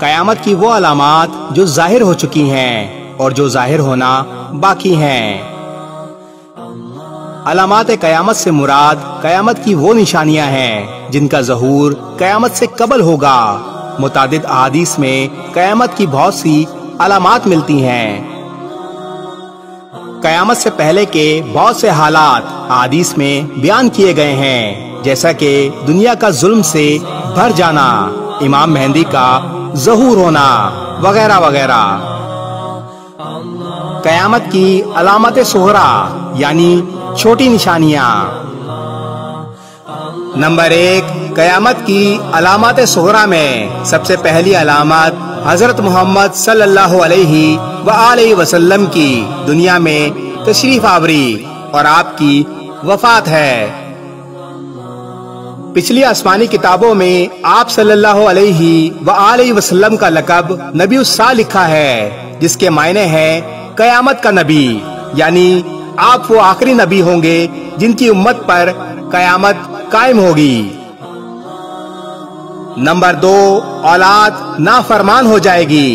قیامت کی وہ علامات جو ظاہر ہو چکی ہیں اور جو ظاہر ہونا باقی ہیں۔ علامات قیامت سے مراد قیامت کی وہ نشانیاں ہیں جن کا ظہور قیامت سے قبل ہوگا۔ متعدد احادیث میں قیامت کی بہت سی علامات ملتی ہیں۔ قیامت سے پہلے کے بہت سے حالات احادیث میں بیان کیے گئے ہیں، جیسا کہ دنیا کا ظلم سے بھر جانا، امام مہدی کا ظہور ہونا وغیرہ وغیرہ۔ قیامت کی علامات صغریٰ یعنی چھوٹی نشانیاں۔ نمبر 1، قیامت کی علامات صغریٰ میں سب سے پہلی علامت حضرت محمد صلی اللہ علیہ وآلہ وسلم کی دنیا میں تشریف آوری اور آپ کی وفات ہے۔ پچھلی آسمانی کتابوں میں آپ صلی اللہ علیہ وآلہ وسلم کا لقب نبی الساعہ لکھا ہے، جس کے معنی ہے قیامت کا نبی، یعنی آپ وہ آخری نبی ہوں گے جن کی امت پر قیامت قائم ہوگی۔ نمبر 2، اولاد نافرمان ہو جائے گی۔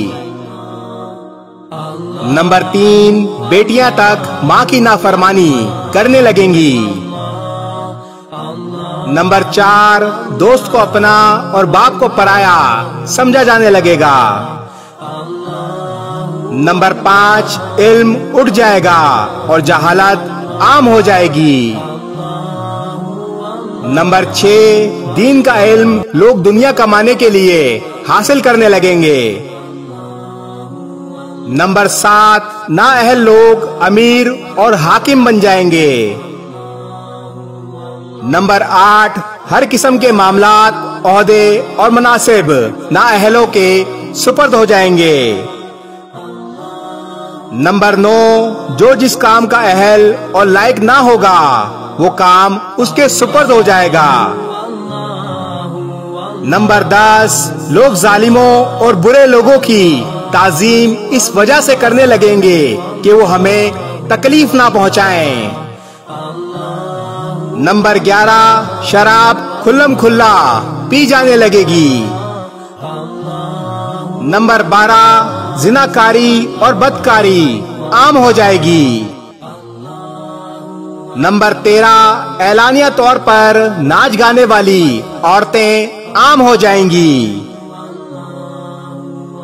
نمبر 3، بیٹیاں تک ماں کی نافرمانی کرنے لگیں گی۔ نمبر 4، دوست کو اپنا اور باپ کو پرایا سمجھا جانے لگے گا۔ نمبر 5، علم اٹھ جائے گا اور جہالت عام ہو جائے گی۔ نمبر 6، دین کا علم لوگ دنیا کمانے کے لیے حاصل کرنے لگیں گے۔ نمبر 7، نااہل لوگ امیر اور حاکم بن جائیں گے۔ نمبر 8، ہر قسم کے معاملات، عہدے اور مناصب نااہلوں کے سپرد ہو جائیں گے۔ نمبر 9، جو جس کام کا اہل اور لائق نہ ہوگا وہ کام اس کے سپرد ہو جائے گا۔ نمبر 10، لوگ ظالموں اور برے لوگوں کی تعظیم اس وجہ سے کرنے لگیں گے کہ وہ ہمیں تکلیف نہ پہنچائیں۔ نمبر 11، شراب کھلم کھلا پی جانے لگے گی۔ نمبر 12، زناکاری اور بدکاری عام ہو جائے گی۔ نمبر 13، اعلانیہ طور پر ناچ گانے والی عورتیں عام ہو جائیں گی۔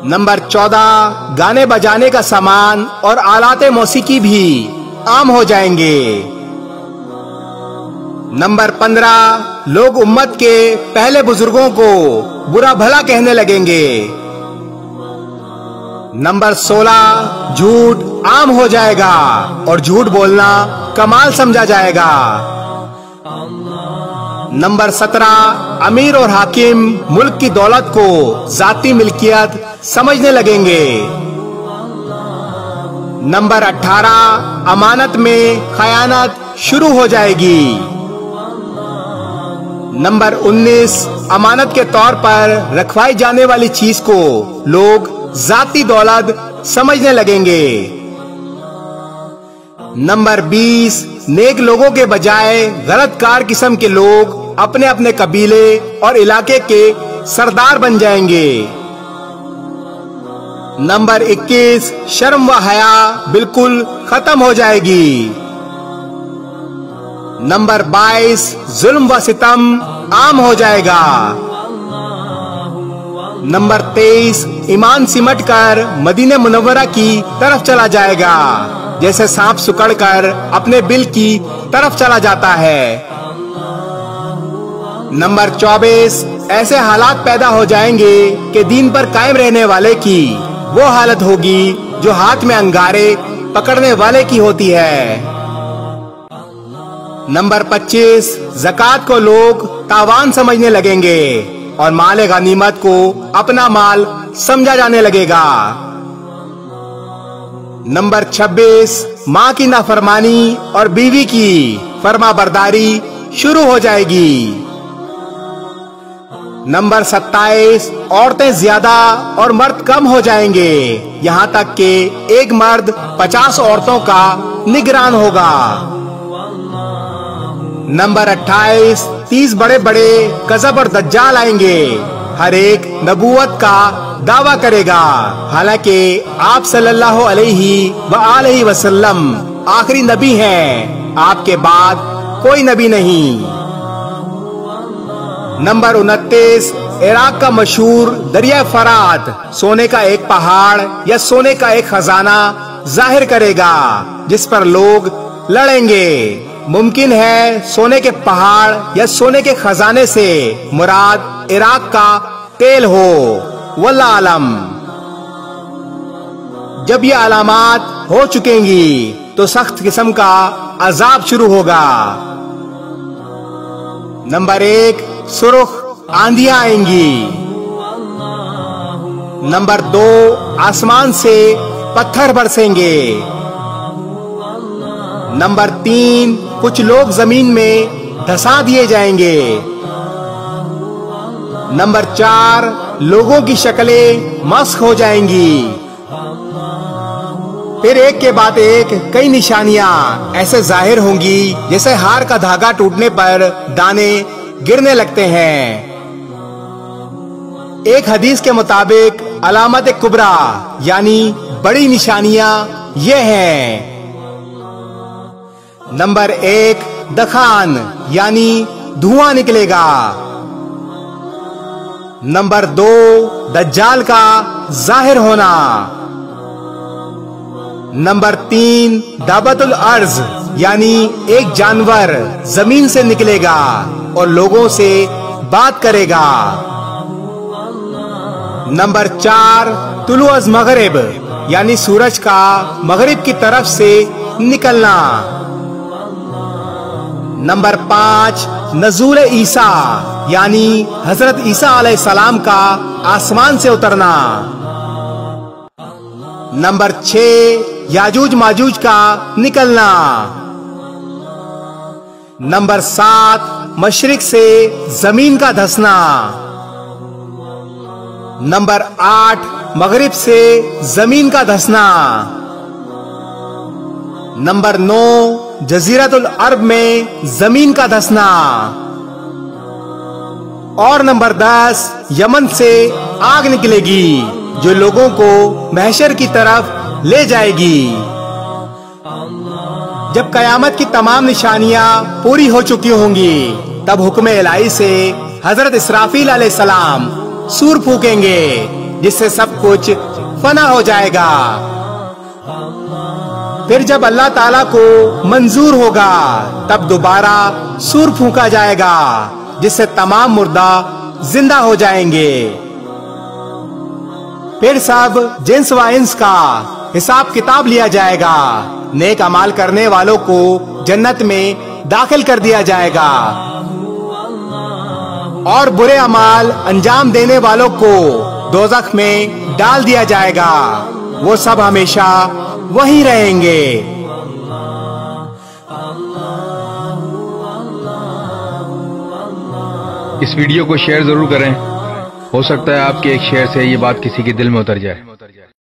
نمبر 14، گانے بجانے کا سامان اور آلات موسیقی بھی عام ہو جائیں گے۔ نمبر 15، لوگ امت کے پہلے بزرگوں کو برا بھلا کہنے لگیں گے۔ نمبر 16، جھوٹ عام ہو جائے گا اور جھوٹ بولنا کمال سمجھا جائے گا۔ نمبر 17، امیر اور حاکم ملک کی دولت کو ذاتی ملکیت سمجھنے لگیں گے۔ نمبر 18، امانت میں خیانت شروع ہو جائے گی۔ نمبر 19، امانت کے طور پر رکھوائی جانے والی چیز کو لوگ ذاتی دولت سمجھنے لگیں گے۔ نمبر 20، نیک لوگوں کے بجائے غلط کار قسم کے لوگ اپنے اپنے قبیلے اور علاقے کے سردار بن جائیں گے۔ نمبر 21، شرم و حیا بالکل ختم ہو جائے گی۔ نمبر 22، ظلم و ستم عام ہو جائے گا۔ نمبر 23، ایمان سمٹ کر مدینہ منورہ کی طرف چلا جائے گا، جیسے سانپ سکڑ کر اپنے بل کی طرف چلا جاتا ہے۔ نمبر 24، ایسے حالات پیدا ہو جائیں گے کہ دین پر قائم رہنے والے کی وہ حالت ہوگی جو ہاتھ میں انگارے پکڑنے والے کی ہوتی ہے۔ نمبر 25، زکوٰۃ کو لوگ تاوان سمجھنے لگیں گے اور مال غنیمت کو اپنا مال سمجھا جانے لگے گا۔ نمبر 26، ماں کی نافرمانی اور بیوی کی فرما برداری شروع ہو جائے گی۔ نمبر 27، عورتیں زیادہ اور مرد کم ہو جائیں گے، یہاں تک کہ ایک مرد 50 عورتوں کا نگران ہوگا۔ نمبر 28، 30 بڑے بڑے کذب اور دجال آئیں گے، ہر ایک نبوت کا دعویٰ کرے گا، حالانکہ آپ صلی اللہ علیہ وآلہ وسلم آخری نبی ہیں، آپ کے بعد کوئی نبی نہیں۔ نمبر 29، عراق کا مشہور دریا فرات سونے کا ایک پہاڑ یا سونے کا ایک خزانہ ظاہر کرے گا جس پر لوگ لڑیں گے۔ ممکن ہے سونے کے پہاڑ یا سونے کے خزانے سے مراد عراق کا تیل ہو، واللہ عالم۔ جب یہ علامات ہو چکیں گی تو سخت قسم کا عذاب شروع ہوگا۔ نمبر 1، سرخ آندھیاں آئیں گی۔ نمبر 2، آسمان سے پتھر برسیں گے۔ نمبر 3، کچھ لوگ زمین میں دھسا دیے جائیں گے۔ نمبر 4، لوگوں کی شکلیں مسخ ہو جائیں گی۔ پھر ایک کے بعد ایک کئی نشانیاں ایسے ظاہر ہوں گی جیسے ہار کا دھاگا ٹوٹنے پر دانے گرنے لگتے ہیں۔ ایک حدیث کے مطابق علامت کبریٰ یعنی بڑی نشانیاں یہ ہیں۔ نمبر 1، دخان یعنی دھواں نکلے گا۔ نمبر 2، دجال کا ظاہر ہونا۔ نمبر 3، دابت الارض یعنی ایک جانور زمین سے نکلے گا اور لوگوں سے بات کرے گا۔ نمبر 4، طلوع از مغرب یعنی سورج کا مغرب کی طرف سے نکلنا۔ نمبر 5، نزول عیسیٰ یعنی حضرت عیسیٰ علیہ السلام کا آسمان سے اترنا۔ نمبر 6، یاجوج ماجوج کا نکلنا۔ نمبر 7، مشرق سے زمین کا دھسنا۔ نمبر 8، مغرب سے زمین کا دھسنا۔ نمبر 9، جزیرۃ العرب میں زمین کا دھسنا۔ اور نمبر 10، یمن سے آگ نکلے گی جو لوگوں کو محشر کی طرف لے جائے گی۔ جب قیامت کی تمام نشانیاں پوری ہو چکی ہوں گی تب حکم الہی سے حضرت اسرافیل علیہ السلام سور پھونکیں گے جس سے سب کچھ فنا ہو جائے گا۔ پھر جب اللہ تعالیٰ کو منظور ہوگا تب دوبارہ سور پھونکا جائے گا جس سے تمام مردہ زندہ ہو جائیں گے۔ پھر سب جنس و انس کا حساب کتاب لیا جائے گا۔ نیک اعمال کرنے والوں کو جنت میں داخل کر دیا جائے گا اور برے اعمال انجام دینے والوں کو دوزخ میں ڈال دیا جائے گا، وہ سب ہمیشہ وہیں رہیں گے۔ اس ویڈیو کو شیئر ضرور کریں، ہو سکتا ہے آپ کے ایک شیئر سے یہ بات کسی کے دل میں اتر جائے۔